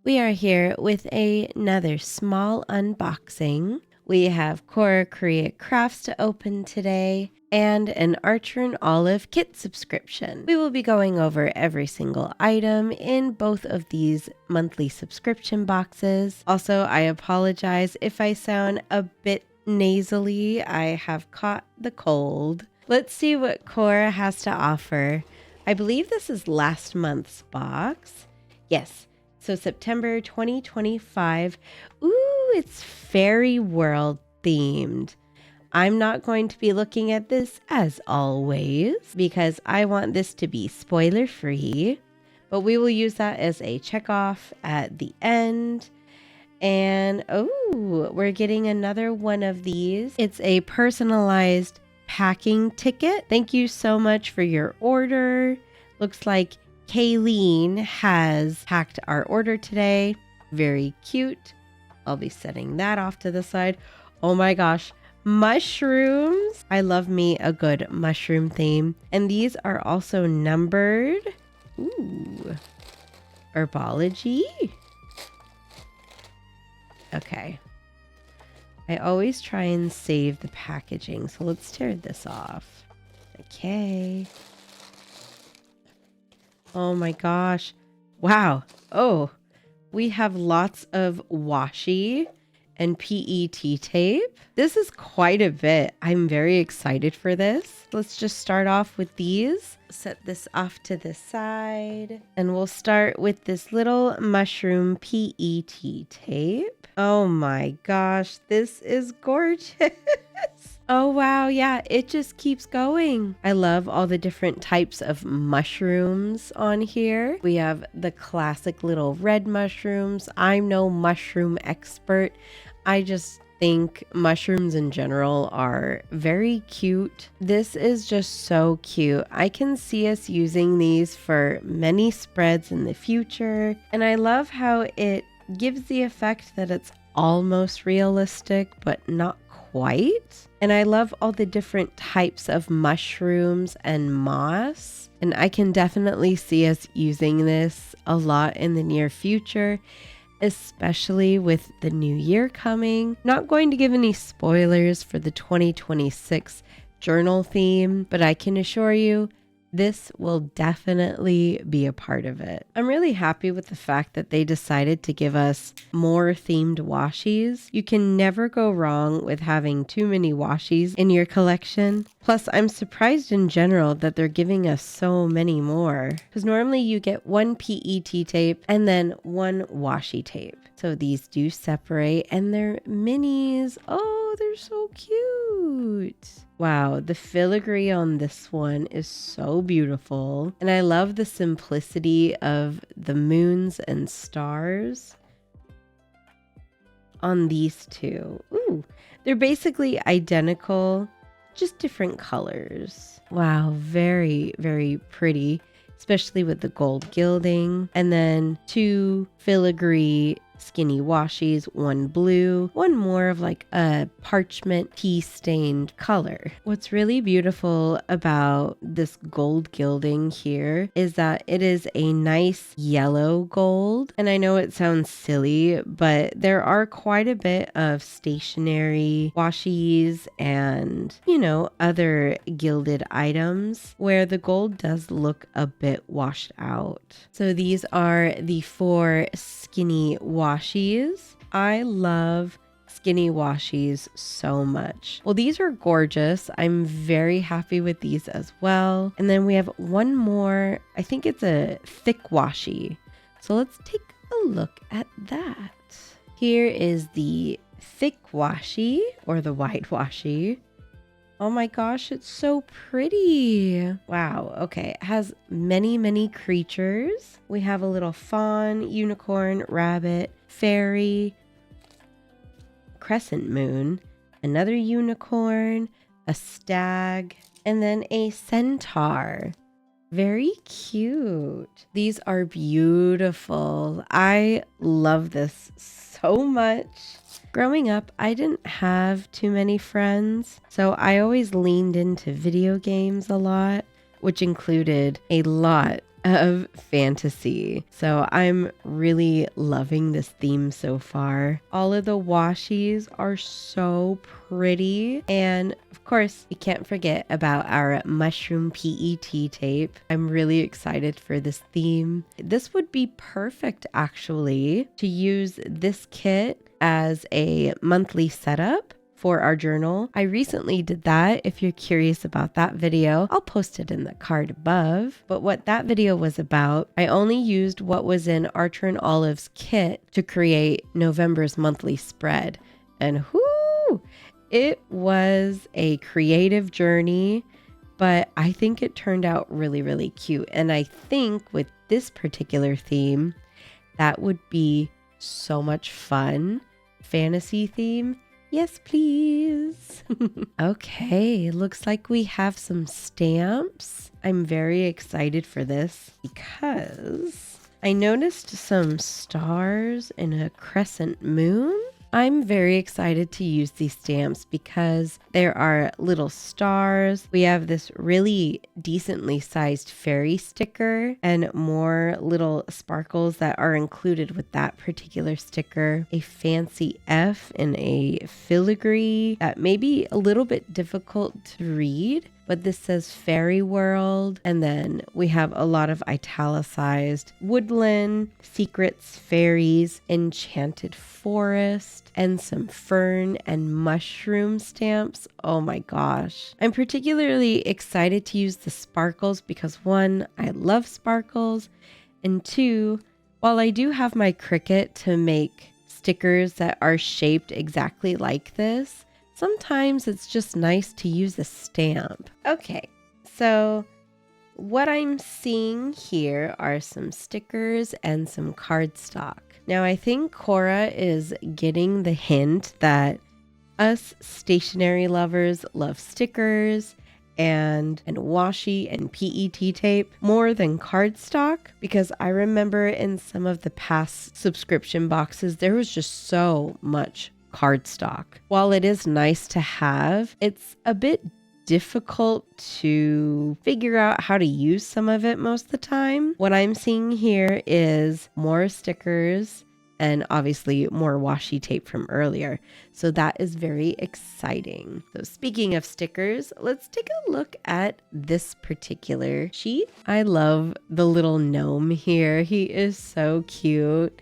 We are here with another small unboxing. We have Cora Crea Crafts to open today and an Archer and Olive kit subscription. We will be going over every single item in both of these monthly subscription boxes. Also, I apologize if I sound a bit nasally. I have caught the cold. Let's see what Cora has to offer. I believe this is last month's box. Yes. So September 2025. Ooh, it's fairy world themed. I'm not going to be looking at this as always because I want this to be spoiler free, but we will use that as a check off at the end. And oh, we're getting another one of these. It's a personalized packing ticket. Thank you so much for your order. Looks like Kayleen has packed our order today. Very cute. I'll be setting that off to the side. Oh my gosh, mushrooms. I love me a good mushroom theme. And these are also numbered. Ooh, herbology. Okay. I always try and save the packaging, so let's tear this off. Okay. Oh my gosh. Wow. Oh, we have lots of washi and PET tape. This is quite a bit. I'm very excited for this. Let's just start off with these. Set this off to the side. And we'll start with this little mushroom PET tape. Oh my gosh, this is gorgeous. Oh wow, yeah, it just keeps going. I love all the different types of mushrooms on here. We have the classic little red mushrooms. I'm no mushroom expert. I just think mushrooms in general are very cute. This is just so cute. I can see us using these for many spreads in the future. And I love how it gives the effect that it's almost realistic, but not quite. And I love all the different types of mushrooms and moss. And I can definitely see us using this a lot in the near future, especially with the new year coming. Not going to give any spoilers for the 2026 journal theme, but I can assure you this will definitely be a part of it. I'm really happy with the fact that they decided to give us more themed washis. You can never go wrong with having too many washis in your collection. Plus, I'm surprised in general that they're giving us so many more, because normally you get one PET tape and then one washi tape. So these do separate and they're minis. Oh, they're so cute. Wow, the filigree on this one is so beautiful. And I love the simplicity of the moons and stars on these two. Ooh, they're basically identical, just different colors. Wow, very, very pretty, especially with the gold gilding. And then two filigree skinny washis, one blue, one more of like a parchment tea stained color. What's really beautiful about this gold gilding here is that it is a nice yellow gold. And I know it sounds silly, but there are quite a bit of stationery washis and, you know, other gilded items where the gold does look a bit washed out. So these are the 4 skinny washis. I love skinny washis so much. Well, these are gorgeous. I'm very happy with these as well. And then we have one more. I think it's a thick washi. So let's take a look at that. Here is the thick washi or the white washi. Oh my gosh, it's so pretty. Wow. Okay. It has many, many creatures. We have a little fawn, unicorn, rabbit, fairy, crescent moon, another unicorn, a stag, and then a centaur. Very cute. These are beautiful. I love this so much. Growing up, I didn't have too many friends, so I always leaned into video games a lot, which included a lot of fantasy. So I'm really loving this theme so far. All of the washis are so pretty. And of course, we can't forget about our mushroom PET tape. I'm really excited for this theme. This would be perfect actually to use this kit as a monthly setup for our journal. I recently did that. If you're curious about that video, I'll post it in the card above. But what that video was about, I only used what was in Archer and Olive's kit to create November's monthly spread. And whoo, it was a creative journey, but I think it turned out really, really cute. And I think with this particular theme, that would be so much fun. Fantasy theme. Yes, please. Okay, looks like we have some stamps. I'm very excited for this because I noticed some stars and a crescent moon. I'm very excited to use these stamps because there are little stars. We have this really decently sized fairy sticker and more little sparkles that are included with that particular sticker. A fancy F and a filigree that may be a little bit difficult to read, but this says fairy world. And then we have a lot of italicized woodland, secrets, fairies, enchanted forest, and some fern and mushroom stamps. Oh my gosh. I'm particularly excited to use the sparkles because one, I love sparkles, and two, while I do have my Cricut to make stickers that are shaped exactly like this, sometimes it's just nice to use a stamp. Okay, so what I'm seeing here are some stickers and some cardstock. Now I think Cora is getting the hint that us stationery lovers love stickers and washi and PET tape more than cardstock, because I remember in some of the past subscription boxes there was just so much cardstock. While it is nice to have, it's a bit difficult to figure out how to use some of it most of the time. What I'm seeing here is more stickers and obviously more washi tape from earlier. So that is very exciting. So speaking of stickers, let's take a look at this particular sheet. I love the little gnome here. He is so cute.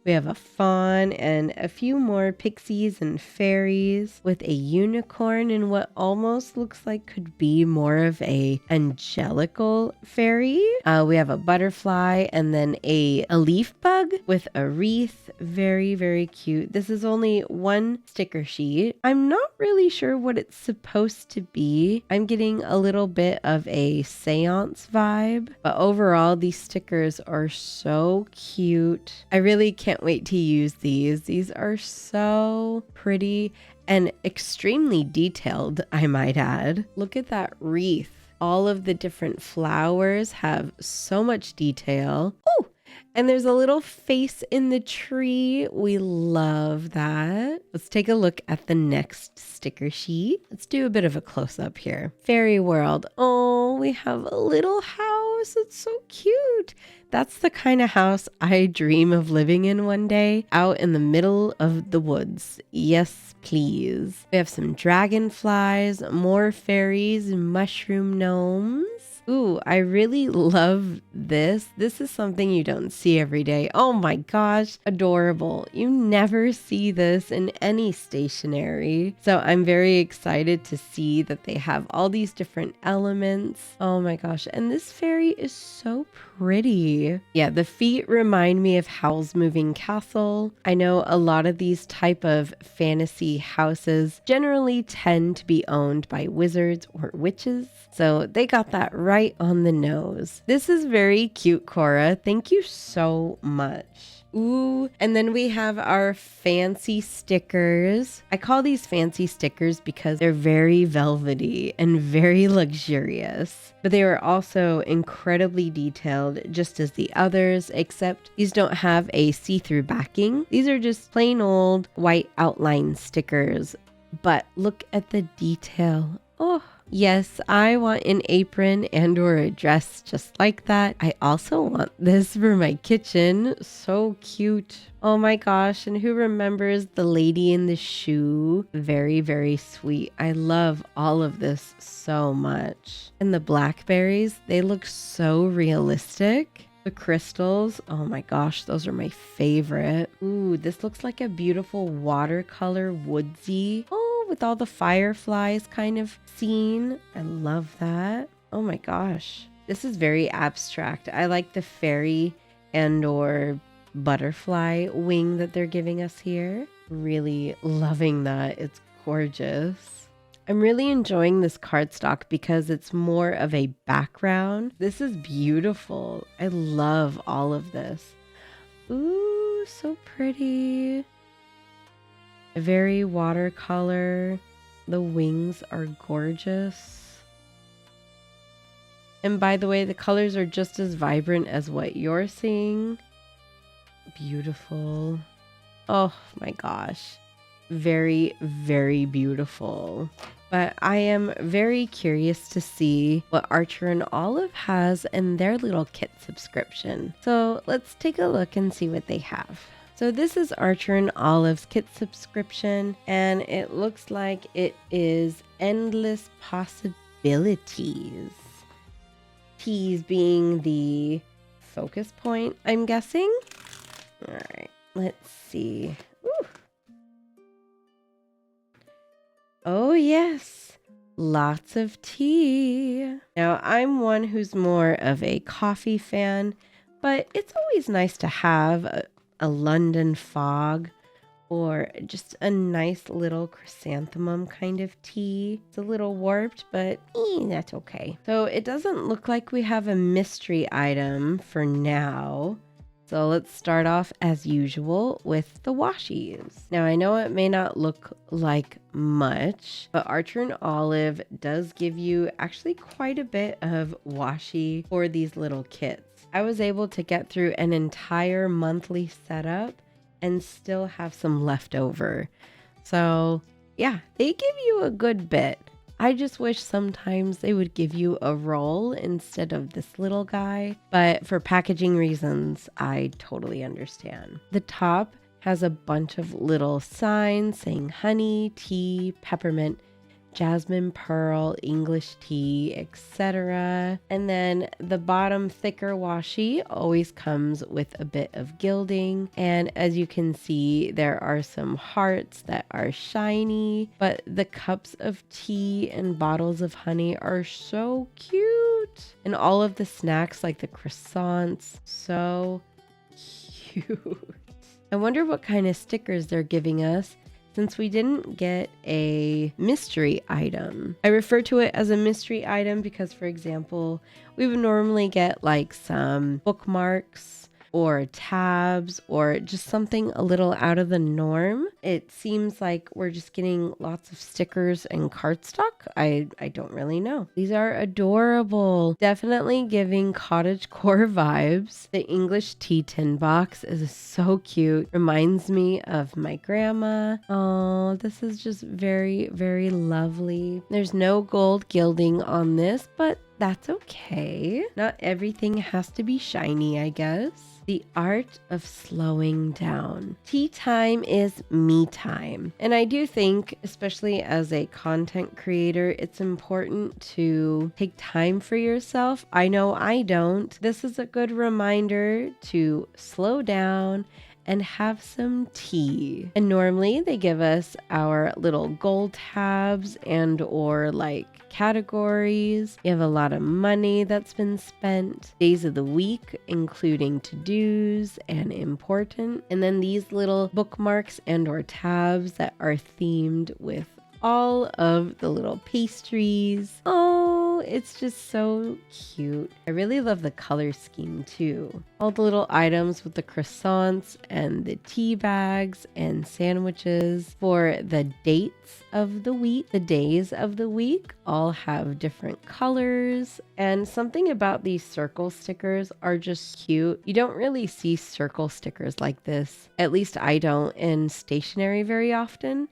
We have a fawn and a few more pixies and fairies with a unicorn and what almost looks like could be more of a angelical fairy. We have a butterfly and then a leaf bug with a wreath. Very, very cute. This is only one sticker sheet. I'm not really sure what it's supposed to be. I'm getting a little bit of a seance vibe, but overall these stickers are so cute. I really can't wait to use these. These are so pretty and extremely detailed, I might add. Look at that wreath. All of the different flowers have so much detail. Oh, and there's a little face in the tree. We love that. Let's take a look at the next sticker sheet. Let's do a bit of a close-up here. Fairy world. Oh, we have a little house. It's so cute. That's the kind of house I dream of living in one day, out in the middle of the woods. Yes, please. We have some dragonflies, more fairies, mushroom gnomes. Ooh, I really love this. This is something you don't see every day. Oh my gosh, adorable. You never see this in any stationery. So I'm very excited to see that they have all these different elements. Oh my gosh, and this fairy is so pretty. Yeah, the feet remind me of Howl's Moving Castle. I know a lot of these type of fantasy houses generally tend to be owned by wizards or witches. So they got that right on the nose. This is very cute, Cora. Thank you so much. Ooh, and then we have our fancy stickers. I call these fancy stickers because they're very velvety and very luxurious, but they are also incredibly detailed just as the others, except these don't have a see-through backing. These are just plain old white outline stickers, but look at the detail. Oh, Yes, I want an apron and or a dress just like that. I also want this for my kitchen. So cute. Oh my gosh, and who remembers the lady in the shoe? Very, very sweet. I love all of this so much. And the blackberries, they look so realistic. The crystals, oh my gosh, those are my favorite. Ooh, this looks like a beautiful watercolor woodsy. Oh, with all the fireflies kind of scene. I love that. Oh my gosh. This is very abstract. I like the fairy and or butterfly wing that they're giving us here. Really loving that. It's gorgeous. I'm really enjoying this cardstock because it's more of a background. This is beautiful. I love all of this. Ooh, so pretty. A very watercolor. The wings are gorgeous. And by the way, the colors are just as vibrant as what you're seeing. Beautiful. Oh my gosh. Very, very beautiful. But I am very curious to see what Archer and Olive has in their little kit subscription. So let's take a look and see what they have. So this is Archer and Olive's kit subscription, and it looks like it is endless possibilities. T's being the focus point, I'm guessing. All right, let's see. Ooh. Oh yes, lots of tea. Now I'm one who's more of a coffee fan, but it's always nice to have a London fog or just a nice little chrysanthemum kind of tea. It's a little warped, but that's okay. So it doesn't look like we have a mystery item for now. So let's start off as usual with the washies. Now I know it may not look like much, but Archer and Olive does give you actually quite a bit of washi for these little kits. I was able to get through an entire monthly setup and still have some left over. So yeah, they give you a good bit. I just wish sometimes they would give you a roll instead of this little guy, but for packaging reasons, I totally understand. The top has a bunch of little signs saying honey, tea, peppermint, jasmine, pearl, English tea, etc. And then the bottom thicker washi always comes with a bit of gilding. And as you can see, there are some hearts that are shiny, but the cups of tea and bottles of honey are so cute. And all of the snacks like the croissants, so cute. I wonder what kind of stickers they're giving us, since we didn't get a mystery item. I refer to it as a mystery item because, for example, we would normally get like some bookmarks or tabs or just something a little out of the norm. It seems like we're just getting lots of stickers and cardstock. I don't really know. These are adorable. Definitely giving cottagecore vibes. The English tea tin box is so cute. Reminds me of my grandma. Oh, this is just very, very lovely. There's no gold gilding on this, but that's okay. Not everything has to be shiny, I guess. The art of slowing down. Tea time is me time. And I do think, especially as a content creator, it's important to take time for yourself. I know I don't. This is a good reminder to slow down and have some tea. And normally they give us our little goal tabs and or like categories. You have a lot of money that's been spent, days of the week, including to-dos and important. And then these little bookmarks and or tabs that are themed with all of the little pastries. Oh, it's just so cute. I really love the color scheme too. All the little items with the croissants and the tea bags and sandwiches for the dates of the week, the days of the week, all have different colors. And something about these circle stickers are just cute. You don't really see circle stickers like this. At least I don't in stationery very often.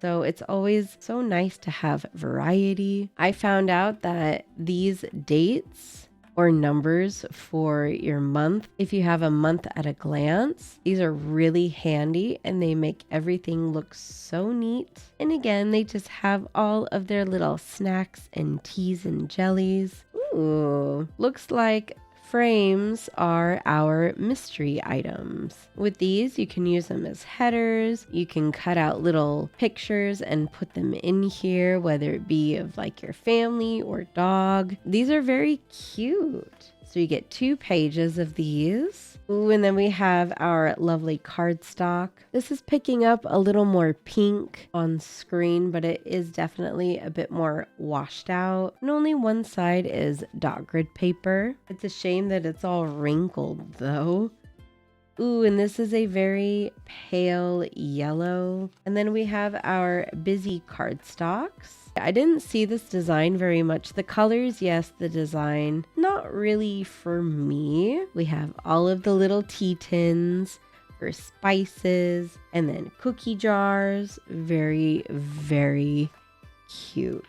So it's always so nice to have variety. I found out that these dates or numbers for your month, if you have a month at a glance, these are really handy and they make everything look so neat. And again, they just have all of their little snacks and teas and jellies. Ooh, looks like frames are our mystery items. With these, you can use them as headers. You can cut out little pictures and put them in here, whether it be of like your family or dog. These are very cute. So you get 2 pages of these. Ooh, and then we have our lovely cardstock. This is picking up a little more pink on screen, but it is definitely a bit more washed out. And only one side is dot grid paper. It's a shame that it's all wrinkled though. Ooh, and this is a very pale yellow. And then we have our busy cardstocks. I didn't see this design very much. The colors, yes, the design, not really for me. We have all of the little tea tins for spices and then cookie jars. Very, very cute.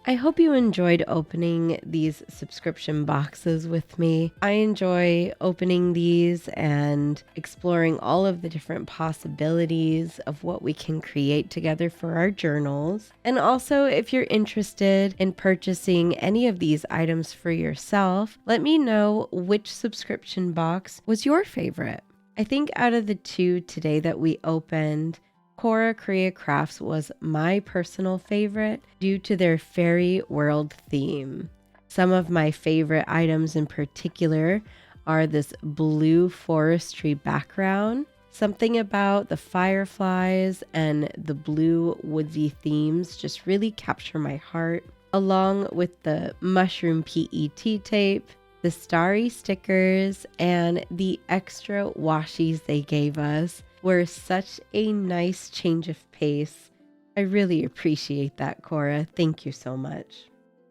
I hope you enjoyed opening these subscription boxes with me. I enjoy opening these and exploring all of the different possibilities of what we can create together for our journals. And also, if you're interested in purchasing any of these items for yourself, let me know which subscription box was your favorite. I think out of the 2 today that we opened, Cora Crea Crafts was my personal favorite due to their fairy world theme. Some of my favorite items in particular are this blue forestry background. Something about the fireflies and the blue woodsy themes just really capture my heart, along with the mushroom PET tape, the starry stickers, and the extra washies they gave us were such a nice change of pace. I really appreciate that, Cora. Thank you so much.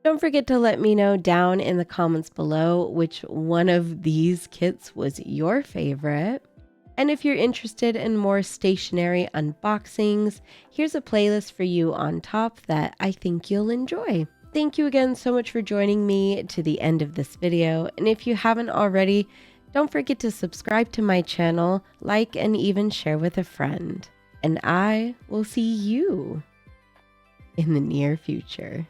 Don't forget to let me know down in the comments below which one of these kits was your favorite. And if you're interested in more stationery unboxings, here's a playlist for you on top that I think you'll enjoy. Thank you again so much for joining me to the end of this video. And if you haven't already, don't forget to subscribe to my channel, like, and even share with a friend. And I will see you in the near future.